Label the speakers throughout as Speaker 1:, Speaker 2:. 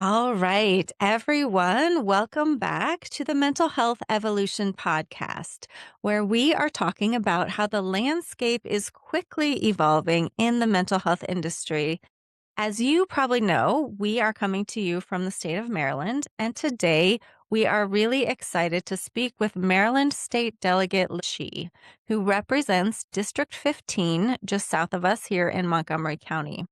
Speaker 1: All right, everyone, welcome back to the Mental Health Evolution podcast, where we are talking about how the landscape is quickly evolving in the mental health industry. As you probably know, we are coming to you from the state of Maryland, and today we are really excited to speak with Maryland State Delegate Lily Qi, who represents District 15, just south of us here in Montgomery County.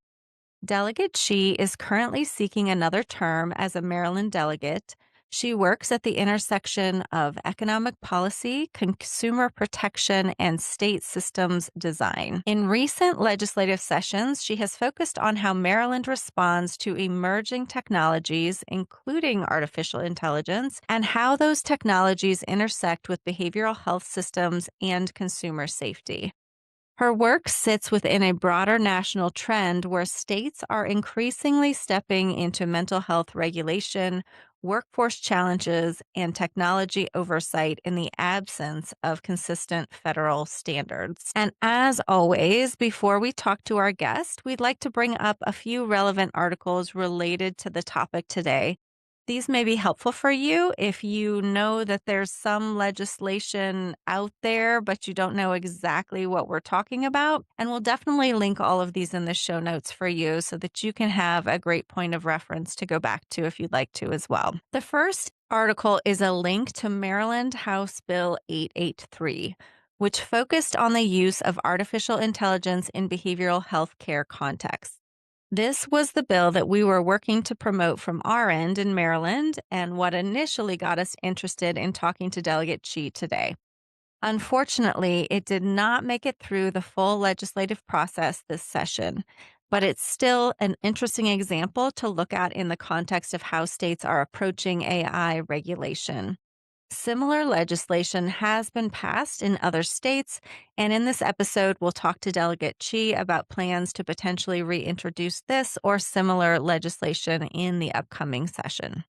Speaker 1: Delegate Qi is currently seeking another term as a Maryland delegate. She works at the intersection of economic policy, consumer protection, and state systems design. In recent legislative sessions, she has focused on how Maryland responds to emerging technologies, including artificial intelligence, and how those technologies intersect with behavioral health systems and consumer safety. Her work sits within a broader national trend where states are increasingly stepping into mental health regulation, workforce challenges, and technology oversight in the absence of consistent federal standards. And as always, before we talk to our guest, we'd like to bring up a few relevant articles related to the topic today. These may be helpful for you if you know that there's some legislation out there, but you don't know exactly what we're talking about. And we'll definitely link all of these in the show notes for you so that you can have a great point of reference to go back to if you'd like to as well. The first article is a link to Maryland House Bill 883, which focused on the use of artificial intelligence in behavioral health care contexts. This was the bill that we were working to promote from our end in Maryland and what initially got us interested in talking to Delegate Qi today. Unfortunately, it did not make it through the full legislative process this session, but it's still an interesting example to look at in the context of how states are approaching AI regulation. Similar legislation has been passed in other states, and in this episode, we'll talk to Delegate Qi about plans to potentially reintroduce this or similar legislation in the upcoming session.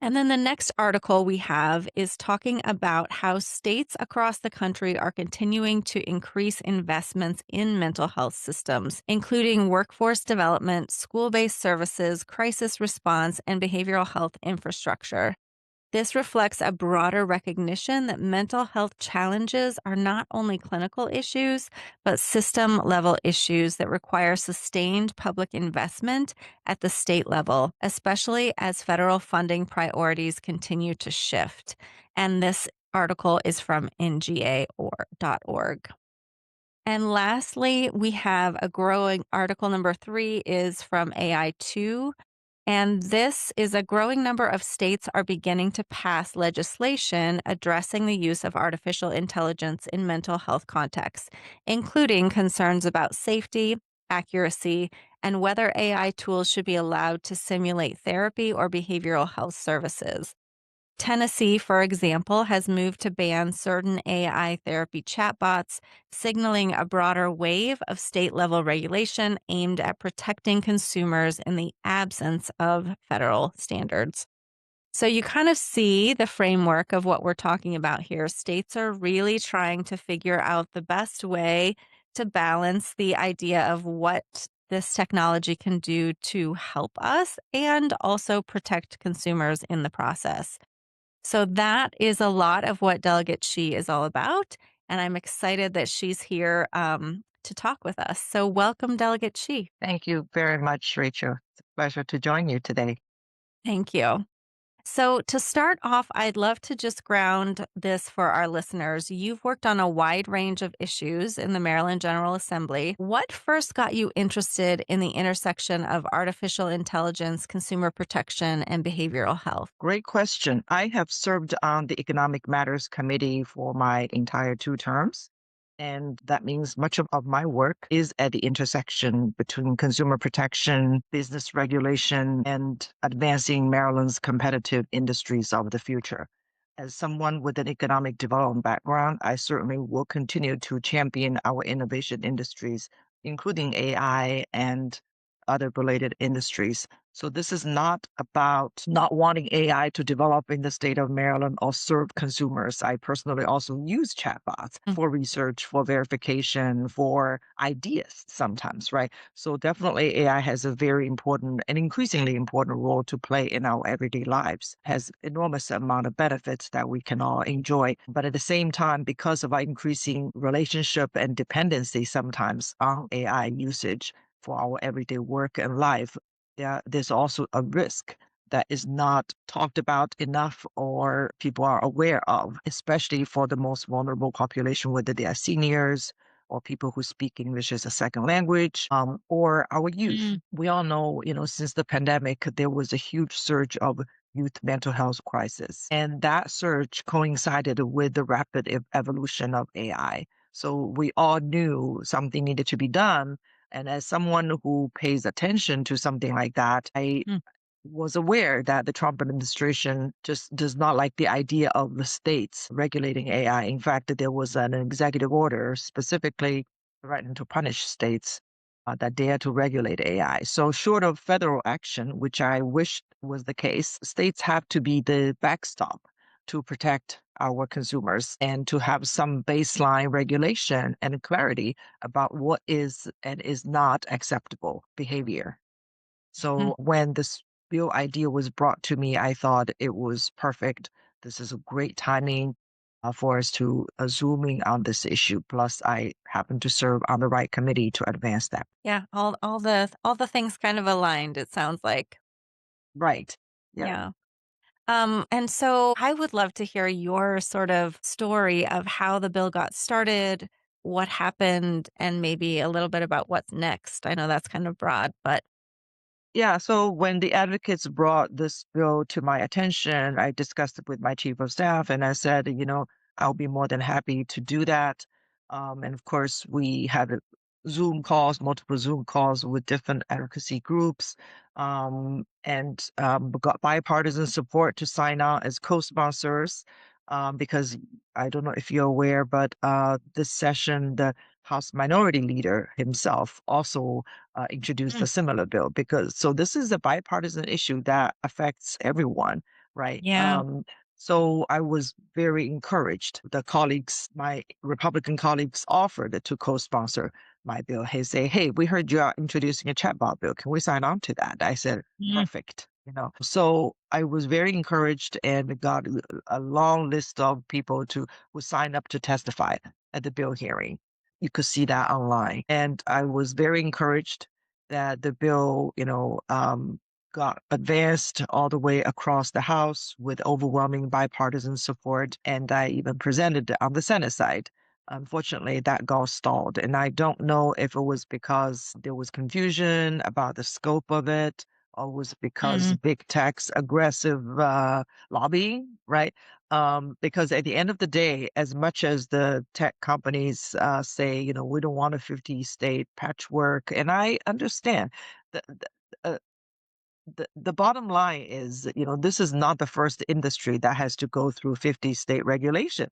Speaker 1: And then the next article we have is talking about how states across the country are continuing to increase investments in mental health systems, including workforce development, school based services, crisis response, and behavioral health infrastructure. This reflects a broader recognition that mental health challenges are not only clinical issues, but system level issues that require sustained public investment at the state level, especially as federal funding priorities continue to shift. And this article is from nga.org. And lastly, we have a growing article number 3 is from AI2. And this is a growing number of states are beginning to pass legislation addressing the use of artificial intelligence in mental health contexts, including concerns about safety, accuracy, and whether AI tools should be allowed to simulate therapy or behavioral health services. Tennessee, for example, has moved to ban certain AI therapy chatbots, signaling a broader wave of state level regulation aimed at protecting consumers in the absence of federal standards. So you kind of see the framework of what we're talking about here. States are really trying to figure out the best way to balance the idea of what this technology can do to help us and also protect consumers in the process. So that is a lot of what Delegate She is all about. And I'm excited that she's here to talk with us. So welcome, Delegate She.
Speaker 2: Thank you very much, Rachel. It's a pleasure to join you today.
Speaker 1: Thank you. So, to start off, I'd love to just ground this for our listeners. You've worked on a wide range of issues in the Maryland General Assembly. What first got you interested in the intersection of artificial intelligence, consumer protection, and behavioral health?
Speaker 2: Great question. I have served on the Economic Matters Committee for my entire 2 terms. And that means much of my work is at the intersection between consumer protection, business regulation, and advancing Maryland's competitive industries of the future. As someone with an economic development background, I certainly will continue to champion our innovation industries, including AI and other related industries. So this is not about not wanting AI to develop in the state of Maryland or serve consumers. I personally also use chatbots
Speaker 1: Mm.
Speaker 2: for research, for verification, for ideas sometimes, right? So definitely AI has a very important and increasingly important role to play in our everyday lives, has enormous amount of benefits that we can all enjoy. But at the same time, because of our increasing relationship and dependency sometimes on AI usage for our everyday work and life, there's also a risk that is not talked about enough or people are aware of, especially for the most vulnerable population, whether they are seniors or people who speak English as a second language, or our youth.
Speaker 1: Mm.
Speaker 2: We all know, since the pandemic, there was a huge surge of youth mental health crisis. And that surge coincided with the rapid evolution of AI. So we all knew something needed to be done. And as someone who pays attention to something like that, I
Speaker 1: Mm.
Speaker 2: was aware that the Trump administration just does not like the idea of the states regulating AI. In fact, there was an executive order specifically threatening to punish states that dare to regulate AI. So, short of federal action, which I wish was the case, states have to be the backstop to protect our consumers and to have some baseline regulation and clarity about what is and is not acceptable behavior.
Speaker 1: Mm.
Speaker 2: So when this bill idea was brought to me, I thought it was perfect. This is a great timing for us to zooming on this issue. Plus, I happen to serve on the right committee to advance that.
Speaker 1: Yeah, all the things kind of aligned, it sounds like.
Speaker 2: Right. Yeah.
Speaker 1: Yeah. And so I would love to hear your sort of story of how the bill got started, what happened, and maybe a little bit about what's next. I know that's kind of broad, but
Speaker 2: Yeah, so when the advocates brought this bill to my attention, I discussed it with my chief of staff and I said, I'll be more than happy to do that. And of course, we had Zoom calls, multiple Zoom calls with different advocacy groups, and we got bipartisan support to sign on as co-sponsors. Because I don't know if you're aware, but this session, the House Minority Leader himself also introduced
Speaker 1: mm,
Speaker 2: a similar bill because so this is a bipartisan issue that affects everyone, right?
Speaker 1: yeah.
Speaker 2: So I was very encouraged. The colleagues, my Republican colleagues, offered to co-sponsor my bill. Hey, say, hey, we heard you are introducing a chatbot bill. Can we sign on to that? I said,
Speaker 1: Mm.
Speaker 2: perfect. So I was very encouraged and got a long list of people who signed up to testify at the bill hearing. You could see that online. And I was very encouraged that the bill, got advanced all the way across the House with overwhelming bipartisan support. And I even presented it on the Senate side. Unfortunately, that got stalled. And I don't know if it was because there was confusion about the scope of it or was because
Speaker 1: Mm.
Speaker 2: big tech's aggressive lobbying, right? Because at the end of the day, as much as the tech companies say, we don't want a 50 state patchwork, and I understand the, the, uh, the bottom line is, this is not the first industry that has to go through 50 state regulation.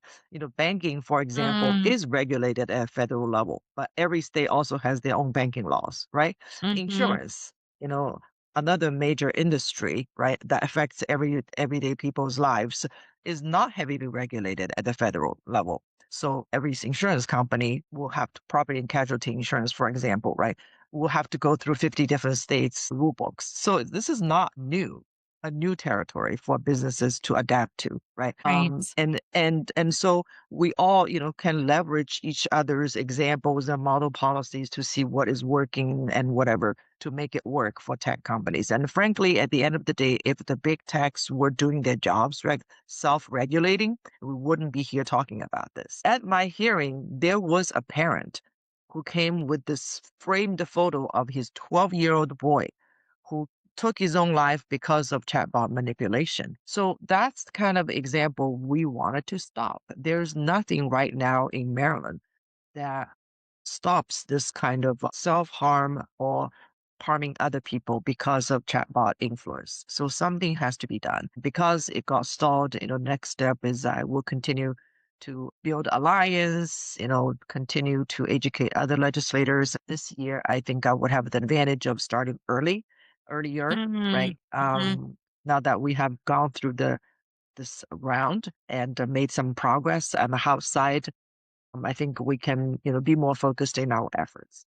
Speaker 2: Banking, for example,
Speaker 1: Mm.
Speaker 2: is regulated at a federal level, but every state also has their own banking laws, right?
Speaker 1: Mhm.
Speaker 2: Insurance, you know, another major industry, right, that affects everyday people's lives is not heavily regulated at the federal level. So every insurance company will have to, property and casualty insurance, for example, right? Will have to go through 50 different states' rule books. So this is not new, a new territory for businesses to adapt to, right?
Speaker 1: Right.
Speaker 2: And so we all, can leverage each other's examples and model policies to see what is working and whatever to make it work for tech companies. And frankly, at the end of the day, if the big techs were doing their jobs, right, self-regulating, we wouldn't be here talking about this. At my hearing, there was a parent who came with this framed photo of his 12-year-old boy who took his own life because of chatbot manipulation. So that's the kind of example we wanted to stop. There's nothing right now in Maryland that stops this kind of self harm or harming other people because of chatbot influence. So something has to be done. Because it got stalled, next step is I will continue to build alliance, continue to educate other legislators. This year, I think I would have the advantage of starting earlier,
Speaker 1: Mm,
Speaker 2: right?
Speaker 1: mhm.
Speaker 2: Now that we have gone through this round and made some progress on the House side, I think we can, be more focused in our efforts.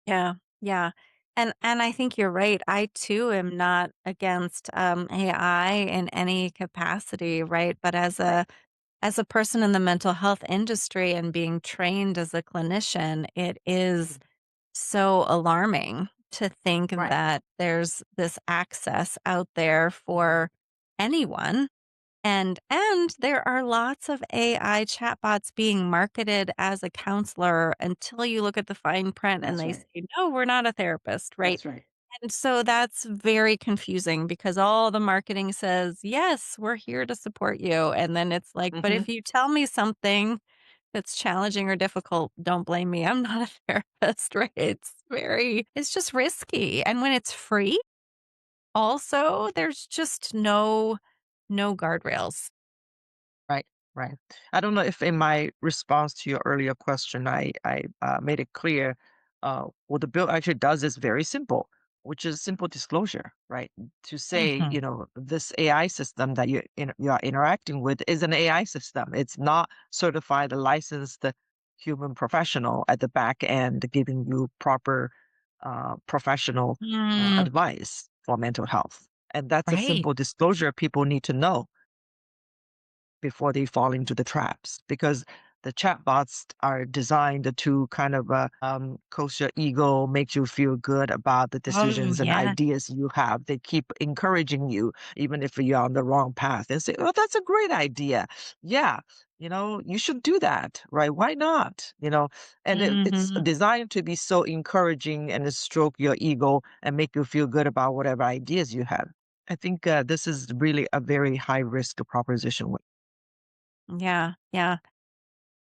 Speaker 1: Yeah, yeah. And I think you're right. I too am not against AI in any capacity, right? But
Speaker 2: Right.
Speaker 1: as a person in the mental health industry and being trained as a clinician, it is
Speaker 2: Mhm.
Speaker 1: so alarming to think
Speaker 2: Right.
Speaker 1: that there's this access out there for anyone. And there are lots of AI chatbots being marketed as a counselor until you look at the fine print and
Speaker 2: That's
Speaker 1: they
Speaker 2: right.
Speaker 1: say, "No, we're not a therapist," right?
Speaker 2: That's right.
Speaker 1: And so that's very confusing because all the marketing says, "Yes, we're here to support you." And then it's like, "But
Speaker 2: Hmm.
Speaker 1: if you tell me something that's challenging or difficult, don't blame me. I'm not a therapist," right? It's just risky. And when it's free, also, there's just no guardrails.
Speaker 2: Right, right. I don't know if in my response to your earlier question, I made it clear. What the bill actually does is very simple, which is simple disclosure, right? To say,
Speaker 1: Mhm.
Speaker 2: this AI system that you are interacting with is an AI system. It's not certified, licensed human professional at the back end giving you proper professional
Speaker 1: Mm,
Speaker 2: advice for mental health. And that's a
Speaker 1: right.
Speaker 2: simple disclosure people need to know before they fall into the traps because the chatbots are designed to kind of coast your ego, make you feel good about the
Speaker 1: Oh,
Speaker 2: decisions and
Speaker 1: yeah.
Speaker 2: ideas you have. They keep encouraging you, even if you're on the wrong path, and say, "Oh, that's a great idea. Yeah, you should do that, right? Why not?" And it's
Speaker 1: Mhm.
Speaker 2: designed to be so encouraging and to stroke your ego and make you feel good about whatever ideas you have. I think this is really a very high risk proposition.
Speaker 1: Yeah, yeah.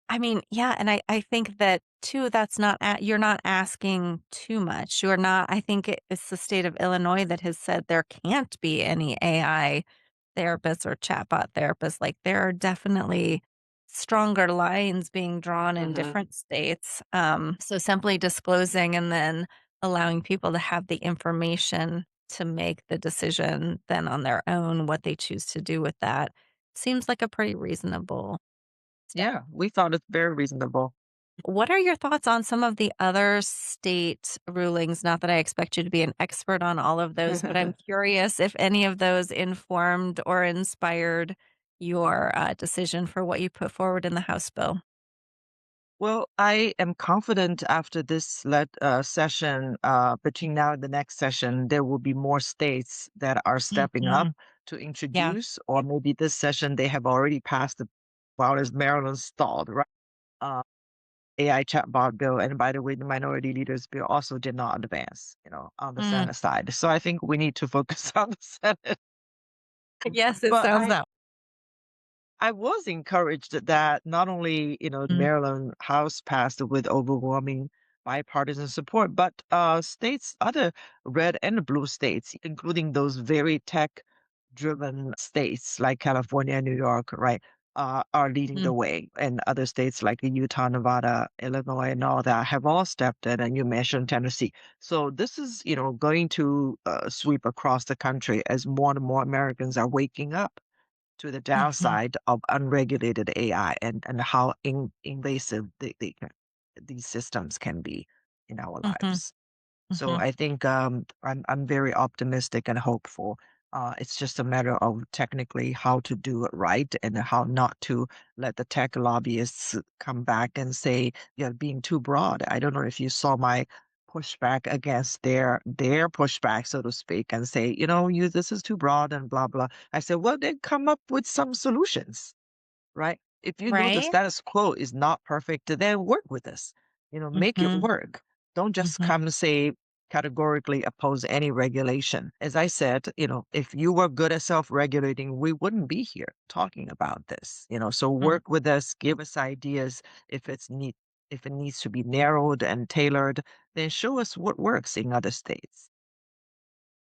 Speaker 1: I mean, yeah, and I think that too, that's not you're not asking too much. You're not I think it's the state of Illinois that has said there can't be any AI therapists or chatbot therapists. Like, there are definitely stronger lines being drawn in
Speaker 2: Mhm.
Speaker 1: different states. So simply disclosing and then allowing people to have the information to make the decision then on their own what they choose to do with that seems like a pretty reasonable step.
Speaker 2: Yeah, we thought it's very reasonable.
Speaker 1: What are your thoughts on some of the other state rulings? Not that I expect you to be an expert on all of those, but I'm curious if any of those informed or inspired your decision for what you put forward in the House bill.
Speaker 2: Well, I am confident after this session, between now and the next session, there will be more states that are stepping up
Speaker 1: Mhm.
Speaker 2: to
Speaker 1: Yeah.
Speaker 2: introduce, or maybe this session they have already passed the, while as Maryland stalled, right? Uh, AI chatbot bill. And by the way, the minority leaders bill also did not advance, on the
Speaker 1: Mm.
Speaker 2: Senate side. So I think we need to focus on the Senate.
Speaker 1: Yes, it
Speaker 2: But
Speaker 1: sounds
Speaker 2: I
Speaker 1: that
Speaker 2: I was encouraged that not only, the
Speaker 1: mm,
Speaker 2: Maryland House passed with overwhelming bipartisan support, but states, other red and blue states, including those very tech-driven states like California and New York, right, are leading the
Speaker 1: mm,
Speaker 2: way. And other states like Utah, Nevada, Illinois, and all that have all stepped in. And you mentioned Tennessee. So this is, going to sweep across the country as more and more Americans are waking up to the
Speaker 1: mhm,
Speaker 2: downside of unregulated AI and how invasive these systems can be in our
Speaker 1: mhm,
Speaker 2: lives. So
Speaker 1: mhm.
Speaker 2: I think I'm very optimistic and hopeful. It's just a matter of technically how to do it right and how not to let the tech lobbyists come back and say you're being too broad. I don't know if you saw my pushback against their pushback, so to speak, and say, you this is too broad and blah blah. I said, well, then come up with some solutions, right? If you know the
Speaker 1: Right?
Speaker 2: status quo is not perfect, then work with us. Make it
Speaker 1: Mhm,
Speaker 2: work. Don't just
Speaker 1: mhm,
Speaker 2: come and say categorically oppose any regulation. As I said, if you were good at self-regulating, we wouldn't be here talking about this. So
Speaker 1: mm.
Speaker 2: work with us, give us ideas. If it needs to be narrowed and tailored, then show us what works in other states.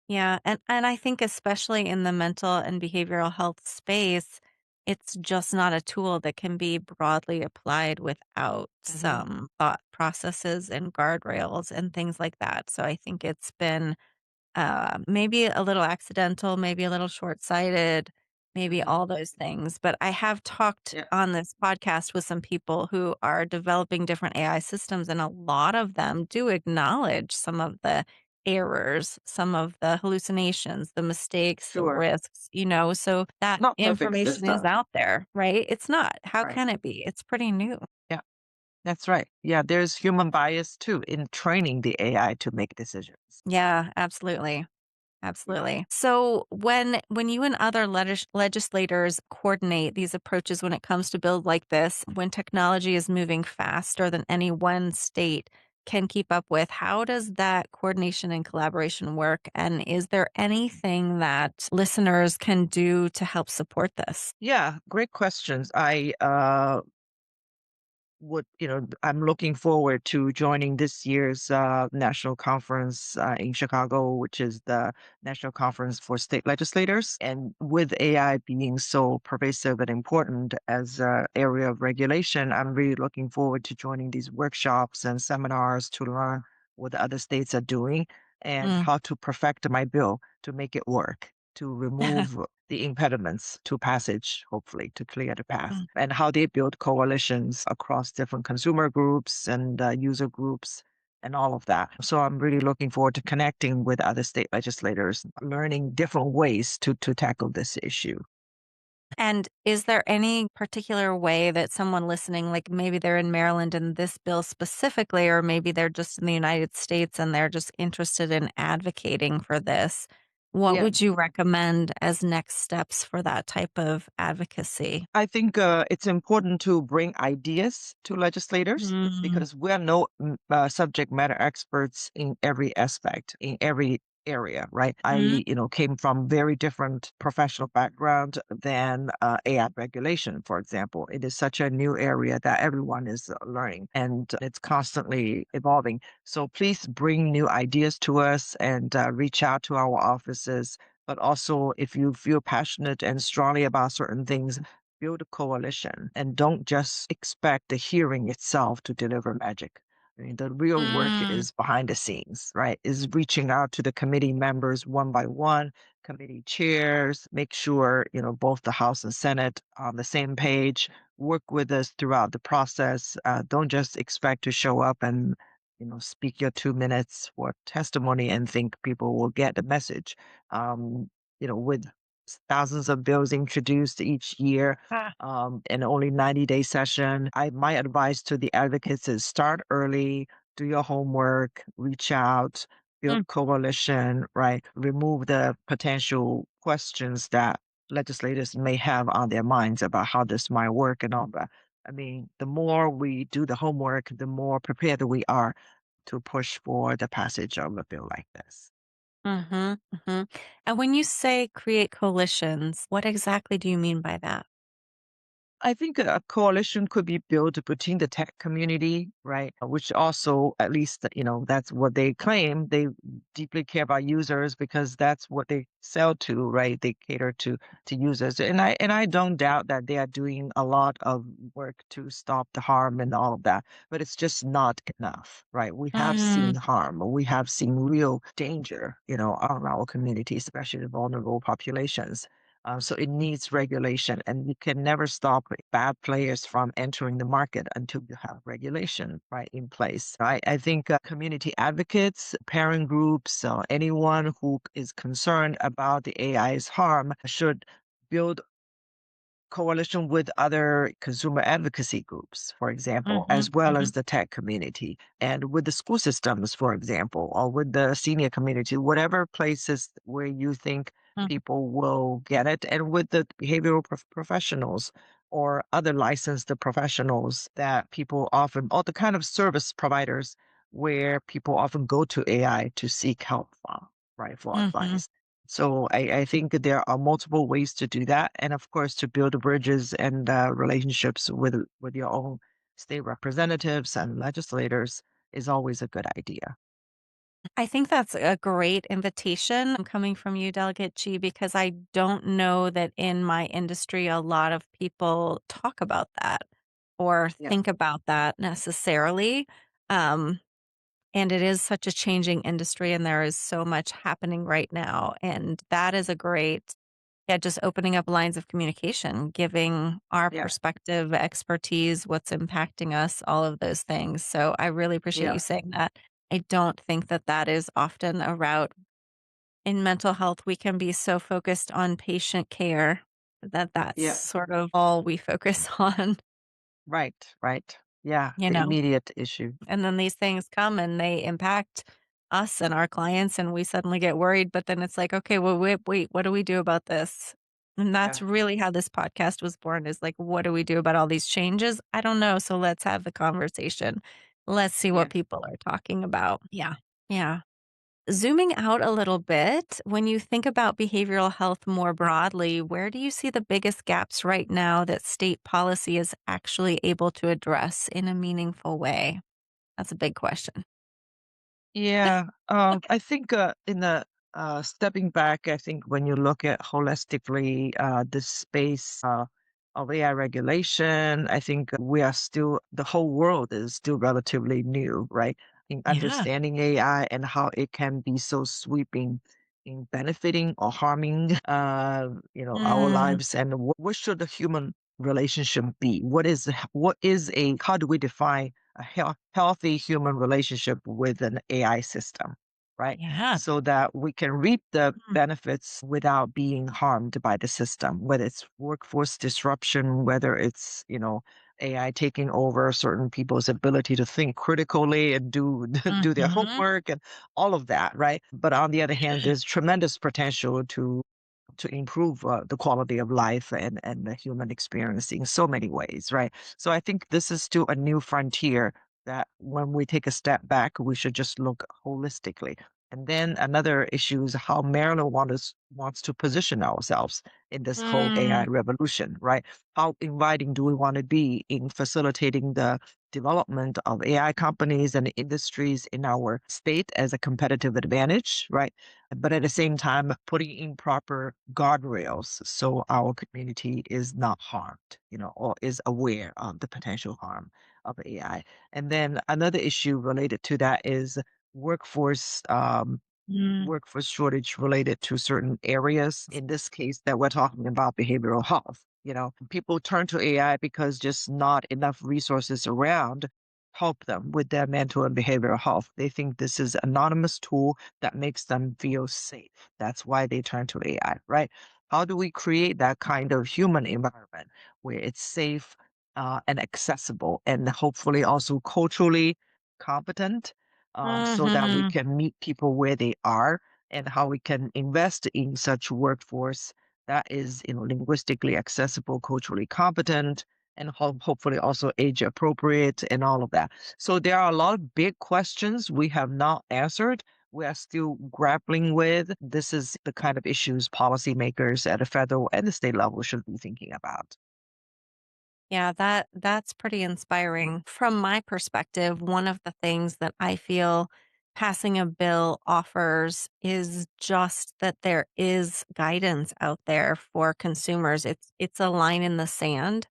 Speaker 1: Yeah, and I think especially in the mental and behavioral health space, it's just not a tool that can be broadly applied without
Speaker 2: Hmm.
Speaker 1: some thought processes and guardrails and things like that. So I think it's been maybe a little accidental, maybe a little short-sighted, maybe
Speaker 2: Hmm.
Speaker 1: all those things, but I have talked
Speaker 2: Yeah,
Speaker 1: on this podcast with some people who are developing different AI systems, and a lot of them do acknowledge some of the errors, some of the hallucinations, the mistakes, the
Speaker 2: sure.
Speaker 1: risks, so that
Speaker 2: Not perfect
Speaker 1: information is
Speaker 2: system.
Speaker 1: out there, right? It's not. How
Speaker 2: Right.
Speaker 1: can it be? It's pretty new.
Speaker 2: Yeah, that's right. Yeah, there's human bias too in training the AI to make decisions.
Speaker 1: Yeah, absolutely.
Speaker 2: Yeah.
Speaker 1: Absolutely. So when you and other legislators coordinate these approaches when it comes to bills like this, when technology is moving faster than any one state can keep up with, how does that coordination and collaboration work? And is there anything that listeners can do to help support this?
Speaker 2: Yeah, great questions. I'm looking forward to joining this year's national conference in Chicago, which is the National Conference for State Legislators. And with AI being so pervasive and important as an area of regulation, I'm really looking forward to joining these workshops and seminars to learn what the other states are doing and
Speaker 1: Mm.
Speaker 2: how to perfect my bill to make it work, to remove the impediments to passage, hopefully, to clear the path,
Speaker 1: Mm.
Speaker 2: and how they build coalitions across different consumer groups and user groups and all of that. So I'm really looking forward to connecting with other state legislators, learning different ways to tackle this issue.
Speaker 1: And is there any particular way that someone listening, like maybe they're in Maryland and this bill specifically, or maybe they're just in the United States and they're just interested in advocating for this? What
Speaker 2: Yeah.
Speaker 1: would you recommend as next steps for that type of advocacy?
Speaker 2: I think it's important to bring ideas to legislators
Speaker 1: Mm,
Speaker 2: because we're no subject matter experts in every aspect, in every area, right?
Speaker 1: mhm,
Speaker 2: Came from very different professional background than AI regulation, for example. It is such a new area that everyone is learning and it's constantly evolving. So please bring new ideas to us and reach out to our offices, but also if you feel passionate and strongly about certain things, build a coalition and don't just expect the hearing itself to deliver magic. I mean, the real work
Speaker 1: mm,
Speaker 2: is behind the scenes, right? Is reaching out to the committee members one by one, committee chairs, make sure, both the House and Senate on the same page, work with us throughout the process. Don't just expect to show up and, speak your 2 minutes for testimony and think people will get the message. With thousands of bills introduced each year,
Speaker 1: ah,
Speaker 2: and only 90-day session. My advice to the advocates is start early, do your homework, reach out,
Speaker 1: mm,
Speaker 2: build coalition, right? Remove the potential questions that legislators may have on their minds about how this might work and all that. I mean, the more we do the homework, the more prepared we are to push for the passage of a bill like this.
Speaker 1: mhm, mhm. And when you say create coalitions, what exactly do you mean by that?
Speaker 2: I think a coalition could be built between the tech community, right? Which also, at least, that's what they claim. They deeply care about users because that's what they sell to, right? They cater to users. And I don't doubt that they are doing a lot of work to stop the harm and all of that, but it's just not enough, right? We have seen
Speaker 1: Mm,
Speaker 2: harm, we have seen real danger, on our community, especially the vulnerable populations. So it needs regulation, and you can never stop bad players from entering the market until you have regulation right in place. I think community advocates, parent groups, anyone who is concerned about the AI's harm should build coalition with other consumer advocacy groups, for example,
Speaker 1: mhm,
Speaker 2: as well
Speaker 1: mhm,
Speaker 2: as the tech community and with the school systems, for example, or with the senior community, whatever places where you think
Speaker 1: mm,
Speaker 2: people will get it, and with the behavioral professionals or other licensed professionals that people often, or the kind of service providers where people often go to AI to seek help from, right, for
Speaker 1: mhm.
Speaker 2: advice. So I think that there are multiple ways to do that, and of course, to build bridges and relationships with your own state representatives and legislators is always a good idea.
Speaker 1: I think that's a great invitation coming from you, Delegate Chi, because I don't know that in my industry a lot of people talk about that or
Speaker 2: Yeah,
Speaker 1: think about that necessarily. Um, and it is such a changing industry, and there is so much happening right now. And that is a great, yeah, just opening up lines of communication, giving our
Speaker 2: yeah,
Speaker 1: perspective, expertise, what's impacting us, all of those things. So I really appreciate you
Speaker 2: yeah,
Speaker 1: saying that. I don't think that that is often a route in mental health. We can be so focused on patient care that that's
Speaker 2: yeah.
Speaker 1: sort of all we focus on,
Speaker 2: Right, right. Yeah,
Speaker 1: you
Speaker 2: the
Speaker 1: know?
Speaker 2: immediate issue.
Speaker 1: And then these things come and they impact us and our clients, and we suddenly get worried. But then it's like, okay, well, wait, what do we do about this? And that's
Speaker 2: Yeah,
Speaker 1: really how this podcast was born is like, what do we do about all these changes? I don't know. So let's have the conversation. Let's see what
Speaker 2: yeah.
Speaker 1: people are talking about. Yeah. Yeah. Zooming out a little bit, when you think about behavioral health more broadly, where do you see the biggest gaps right now that state policy is actually able to address in a meaningful way? That's a big question.
Speaker 2: Yeah, I think in the stepping back, I think when you look at holistically this space of AI regulation, I think we are still, the whole world is still relatively new, right? In
Speaker 1: Yeah.
Speaker 2: understanding AI and how it can be so sweeping in benefiting or harming, our
Speaker 1: Mm,
Speaker 2: lives, and what should the human relationship be? How do we define a healthy human relationship with an AI system, right?
Speaker 1: yeah.
Speaker 2: So that we can reap the
Speaker 1: Mm,
Speaker 2: benefits without being harmed by the system, whether it's workforce disruption, whether it's, AI taking over certain people's ability to think critically and do do their
Speaker 1: mhm.
Speaker 2: homework and all of that, right? But on the other hand, there's tremendous potential to improve the quality of life and the human experience in so many ways, right? So I think this is still a new frontier that when we take a step back, we should just look holistically. And then another issue is how Maryland wants to position ourselves in this whole AI
Speaker 1: Mm,
Speaker 2: revolution, right? How inviting do we want to be in facilitating the development of AI companies and industries in our state as a competitive advantage, right? But at the same time, putting in proper guardrails so our community is not harmed, or is aware of the potential harm of AI. And then another issue related to that is workforce
Speaker 1: mm,
Speaker 2: workforce shortage related to certain areas. In this case, that we're talking about behavioral health. People turn to AI because just not enough resources around help them with their mental and behavioral health. They think this is anonymous tool that makes them feel safe. That's why they turn to AI, right? How do we create that kind of human environment where it's safe and accessible and hopefully also culturally competent, so that we
Speaker 1: mhm.
Speaker 2: can meet people where they are, and how we can invest in such workforce that is, linguistically accessible, culturally competent, and hopefully also age appropriate and all of that. So there are a lot of big questions we have not answered. We are still grappling with. This is the kind of issues policymakers at the federal and the state level should be thinking about.
Speaker 1: Yeah, that's pretty inspiring. From my perspective, one of the things that I feel passing a bill offers is just that there is guidance out there for consumers. It's a line in the sand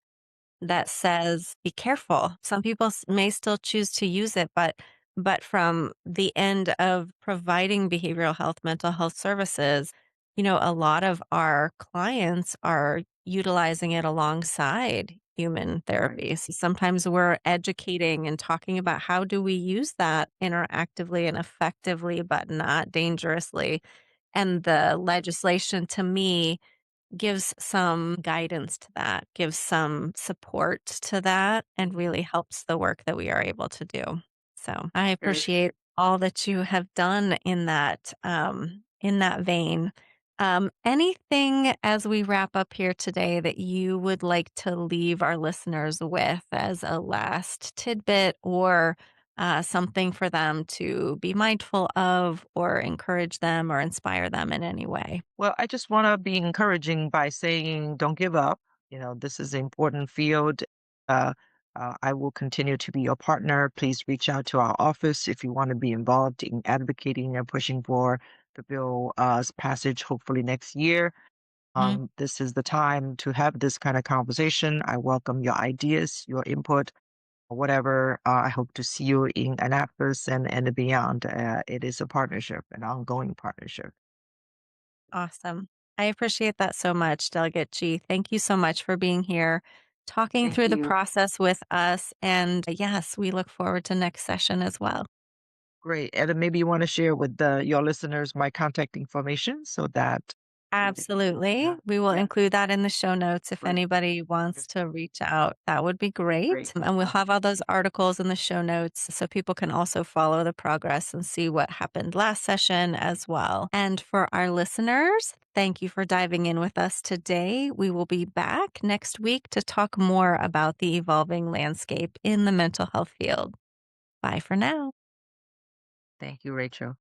Speaker 1: that says, "Be careful." Some people may still choose to use it, but from the end of providing behavioral health, mental health services, a lot of our clients are utilizing it alongside human
Speaker 2: Right,
Speaker 1: therapy. So sometimes we're educating and talking about how do we use that interactively and effectively, but not dangerously. And the legislation to me gives some guidance to that, gives some support to that, and really helps the work that we are able to do. So I
Speaker 2: very true.
Speaker 1: appreciate all that you have done in that vein. Anything as we wrap up here today that you would like to leave our listeners with as a last tidbit or something for them to be mindful of or encourage them or inspire them in any way?
Speaker 2: Well, I just want to be encouraging by saying, don't give up. This is an important field. Uh, I will continue to be your partner. Please reach out to our office if you want to be involved in advocating and pushing for the bill's passage, hopefully next year.
Speaker 1: Mhm.
Speaker 2: This is the time to have this kind of conversation. I welcome your ideas, your input, whatever. I hope to see you in Annapolis and beyond. It is a partnership, an ongoing partnership.
Speaker 1: Awesome. I appreciate that so much, Delegate G. Thank you so much for being here, talking
Speaker 2: Thank
Speaker 1: through the
Speaker 2: you.
Speaker 1: process with us. And yes, we look forward to next session as well.
Speaker 2: Great. And then maybe you want to share with your listeners my contact information so that they can reach
Speaker 1: Absolutely.
Speaker 2: out.
Speaker 1: We will
Speaker 2: Yeah,
Speaker 1: include that in the show notes if
Speaker 2: great.
Speaker 1: anybody wants to reach out. That would be great.
Speaker 2: Great.
Speaker 1: And we'll have all those articles in the show notes so people can also follow the progress and see what happened last session as well. And for our listeners, thank you for diving in with us today. We will be back next week to talk more about the evolving landscape in the mental health field. Bye for now.
Speaker 2: Thank you, Rachel.